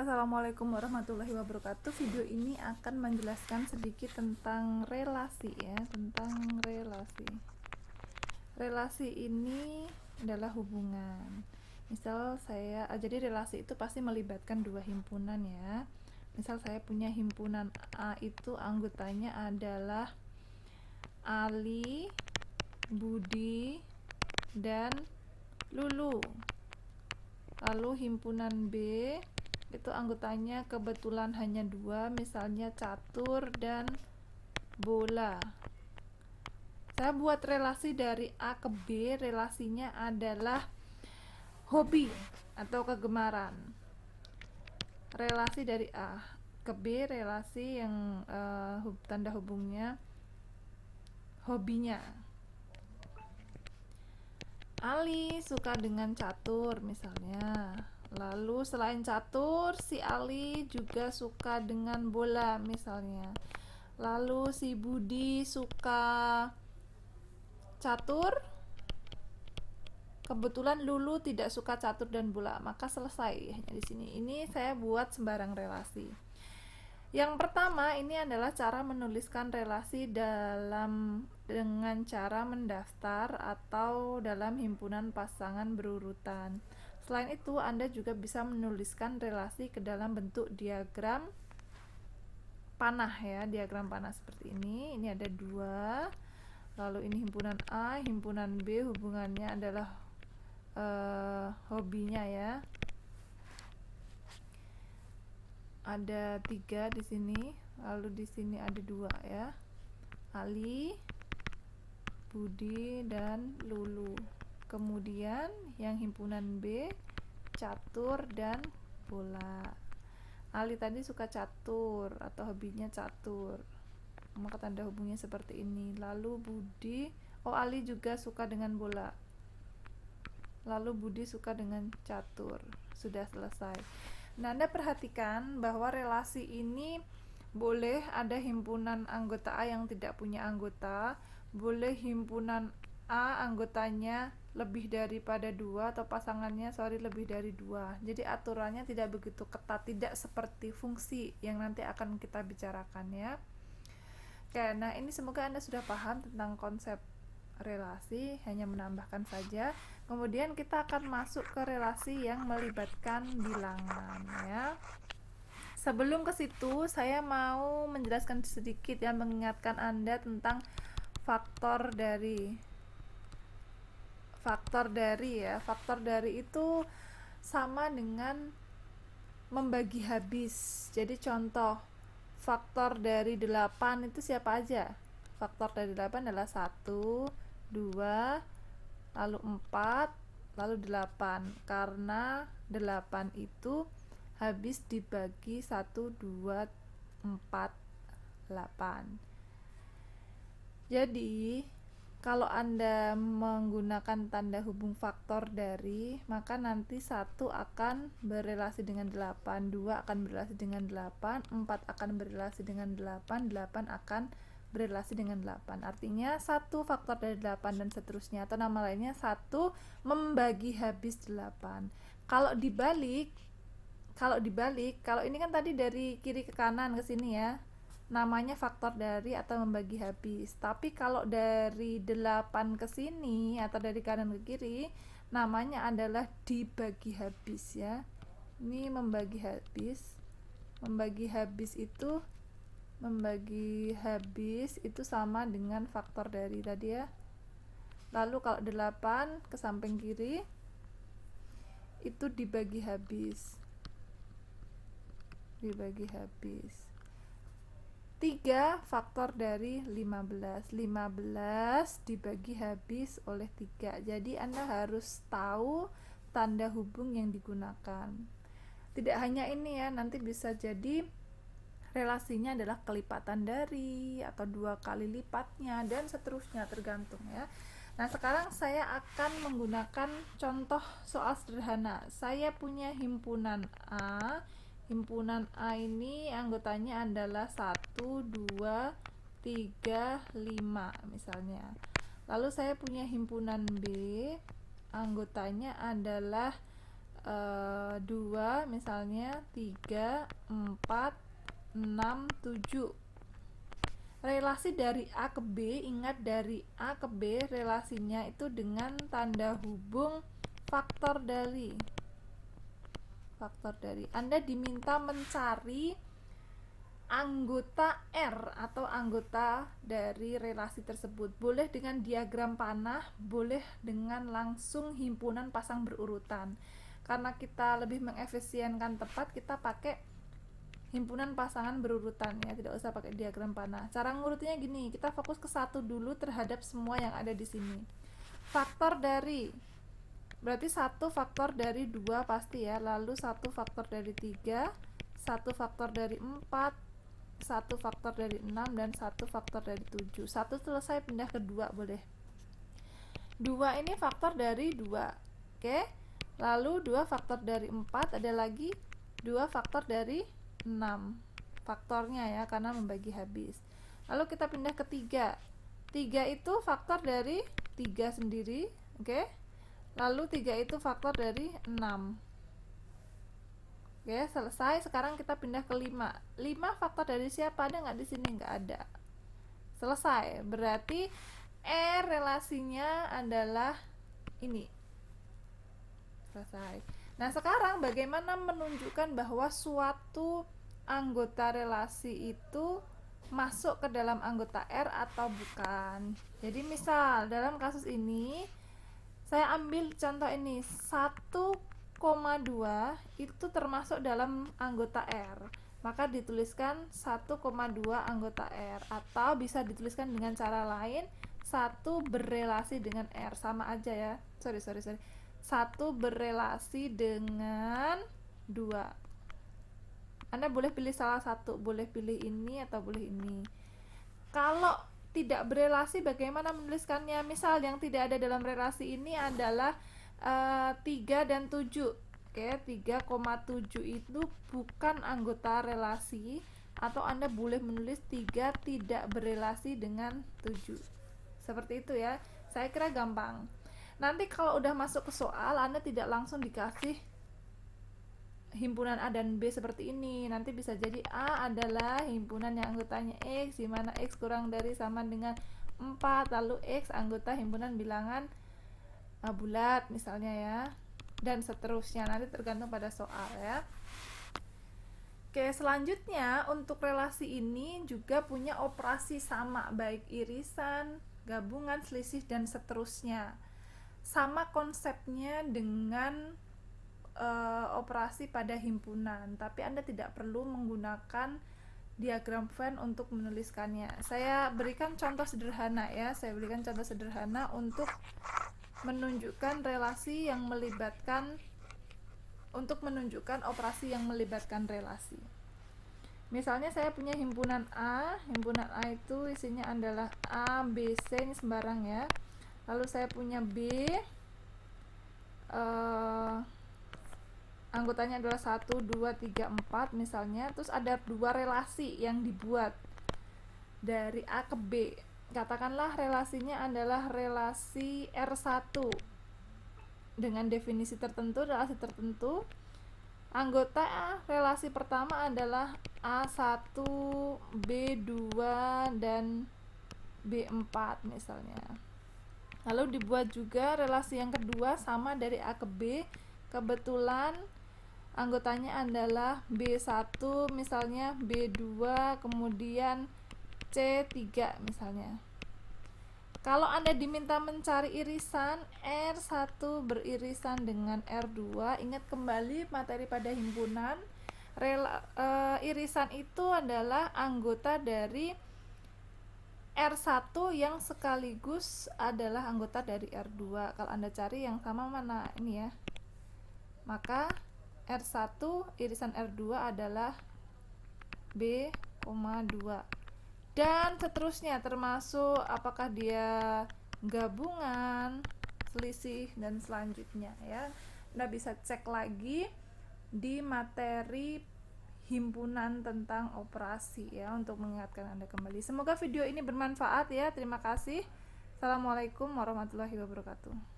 Assalamualaikum warahmatullahi wabarakatuh. Video ini akan menjelaskan sedikit tentang relasi ya, tentang relasi. Relasi ini adalah hubungan. Jadi relasi itu pasti melibatkan dua himpunan ya. Misal saya punya himpunan A, itu anggotanya adalah Ali, Budi, dan Lulu. Lalu himpunan B itu anggotanya kebetulan hanya dua, misalnya catur dan bola. Saya buat relasi dari A ke B, relasinya adalah hobi atau kegemaran. Relasi dari A ke B, relasi yang tanda hubungnya hobinya. Ali suka dengan catur misalnya. Lalu selain catur, si Ali juga suka dengan bola misalnya. Lalu si Budi suka catur. Kebetulan Lulu tidak suka catur dan bola, maka selesai hanya di sini. Ini saya buat sembarang relasi. Yang pertama ini adalah cara menuliskan relasi dengan cara mendaftar atau dalam himpunan pasangan berurutan. Selain itu, Anda juga bisa menuliskan relasi ke dalam bentuk diagram panah ya, diagram panah seperti ini. Ini ada dua. Lalu ini himpunan A, himpunan B, hubungannya adalah hobinya ya. Ada tiga di sini, lalu di sini ada dua ya, Ali, Budi, dan Lulu. Kemudian yang himpunan B, catur dan bola. Ali tadi suka catur atau hobinya catur, maka tanda hubungnya seperti ini. Lalu Budi, Ali juga suka dengan bola, lalu Budi suka dengan catur. Sudah selesai. Nah, Anda perhatikan bahwa relasi ini boleh ada himpunan anggota A yang tidak punya anggota, boleh himpunan A anggotanya lebih daripada dua atau pasangannya lebih dari dua. Jadi aturannya tidak begitu ketat, tidak seperti fungsi yang nanti akan kita bicarakan ya. Oke, nah ini semoga Anda sudah paham tentang konsep relasi, hanya menambahkan saja. Kemudian kita akan masuk ke relasi yang melibatkan bilangan ya. Sebelum ke situ, saya mau menjelaskan sedikit ya, mengingatkan Anda tentang faktor dari ya. Faktor dari itu sama dengan membagi habis. Jadi contoh, faktor dari 8 itu siapa aja? Faktor dari 8 adalah 1, 2, lalu 4, lalu 8. Karena 8 itu habis dibagi 1, 2, 4, 8. Jadi kalau Anda menggunakan tanda hubung faktor dari, maka nanti 1 akan berelasi dengan 8, 2 akan berelasi dengan 8, 4 akan berelasi dengan 8, 8 akan berelasi dengan 8. Artinya 1 faktor dari 8 dan seterusnya, atau nama lainnya 1 membagi habis 8. Kalau dibalik, kalau ini kan tadi dari kiri ke kanan ke sini ya, namanya faktor dari atau membagi habis. Tapi kalau dari 8 ke sini atau dari kanan ke kiri, namanya adalah dibagi habis ya. Ini membagi habis. Membagi habis itu sama dengan faktor dari tadi ya. Lalu kalau 8 ke samping kiri itu dibagi habis. 3 faktor dari 15 dibagi habis oleh 3. Jadi Anda harus tahu tanda hubung yang digunakan. Tidak hanya ini ya, nanti bisa jadi relasinya adalah kelipatan dari atau 2 kali lipatnya dan seterusnya, tergantung ya. Nah, sekarang saya akan menggunakan contoh soal sederhana. Saya punya himpunan A. Himpunan A ini anggotanya adalah 1, 2, 3, 5 misalnya. Lalu saya punya himpunan B, anggotanya adalah 2 misalnya 3, 4, 6, 7. Relasi dari A ke B, ingat dari A ke B relasinya itu dengan tanda hubung faktor dari. Anda diminta mencari anggota R atau anggota dari relasi tersebut. Boleh dengan diagram panah, boleh dengan langsung himpunan pasang berurutan. Karena kita lebih mengefisienkan tepat, kita pakai himpunan pasangan berurutan ya, tidak usah pakai diagram panah. Cara ngurutnya gini, kita fokus ke satu dulu terhadap semua yang ada di sini. Faktor dari, berarti 1 faktor dari 2 pasti ya, lalu 1 faktor dari 3, 1 faktor dari 4, 1 faktor dari 6, dan 1 faktor dari 7. 1 selesai, pindah ke 2 boleh. 2 ini faktor dari 2, oke. Lalu 2 faktor dari 4, ada lagi 2 faktor dari 6 faktornya ya, karena membagi habis. Lalu kita pindah ke 3. 3 itu faktor dari 3 sendiri, oke. Lalu 3 itu faktor dari 6. Oke, selesai. Sekarang kita pindah ke 5. 5 faktor dari siapa? Ada nggak di sini? Nggak ada. Selesai. Berarti R relasinya adalah ini. Selesai. Nah, sekarang bagaimana menunjukkan bahwa suatu anggota relasi itu masuk ke dalam anggota R atau bukan? Jadi misal dalam kasus ini saya ambil contoh ini, 1,2 itu termasuk dalam anggota R. Maka dituliskan 1,2 anggota R, atau bisa dituliskan dengan cara lain, 1 berelasi dengan R, sama aja ya. Sorry. 1 berelasi dengan 2. Anda boleh pilih salah satu, boleh pilih ini atau boleh ini. Kalau tidak berelasi, bagaimana menuliskannya? Misal yang tidak ada dalam relasi ini adalah 3 dan 7. Oke, 3,7 itu bukan anggota relasi, atau Anda boleh menulis 3 tidak berelasi dengan 7. Seperti itu ya. Saya kira gampang. Nanti kalau udah masuk ke soal, Anda tidak langsung dikasih himpunan A dan B seperti ini. Nanti bisa jadi A adalah himpunan yang anggotanya X, di mana X kurang dari sama dengan 4, lalu X anggota himpunan bilangan bulat misalnya ya, dan seterusnya. Nanti tergantung pada soal ya. Oke, selanjutnya untuk relasi ini juga punya operasi sama, baik irisan, gabungan, selisih, dan seterusnya. Sama konsepnya dengan operasi pada himpunan, tapi Anda tidak perlu menggunakan diagram Venn untuk menuliskannya. Saya berikan contoh sederhana ya, untuk menunjukkan relasi yang melibatkan, untuk menunjukkan operasi yang melibatkan relasi. Misalnya saya punya himpunan A itu isinya adalah A, B, C, ini sembarang ya. Lalu saya punya B, anggotanya adalah 1, 2, 3, 4 misalnya. Terus ada 2 relasi yang dibuat dari A ke B. Katakanlah relasinya adalah relasi R1 dengan definisi tertentu, relasi tertentu. Anggota A, relasi pertama adalah A1, B2, dan B4 misalnya. Lalu dibuat juga relasi yang kedua sama dari A ke B. Kebetulan anggotanya adalah B1 misalnya, B2, kemudian C3 misalnya. Kalau Anda diminta mencari irisan R1 beririsan dengan R2, ingat kembali materi pada himpunan. Irisan itu adalah anggota dari R1 yang sekaligus adalah anggota dari R2. Kalau Anda cari yang sama mana ini ya, maka R1 irisan R2 adalah B, 2, dan seterusnya, termasuk apakah dia gabungan, selisih, dan selanjutnya ya. Anda bisa cek lagi di materi himpunan tentang operasi ya, untuk mengingatkan Anda kembali. Semoga video ini bermanfaat ya. Terima kasih. Assalamualaikum warahmatullahi wabarakatuh.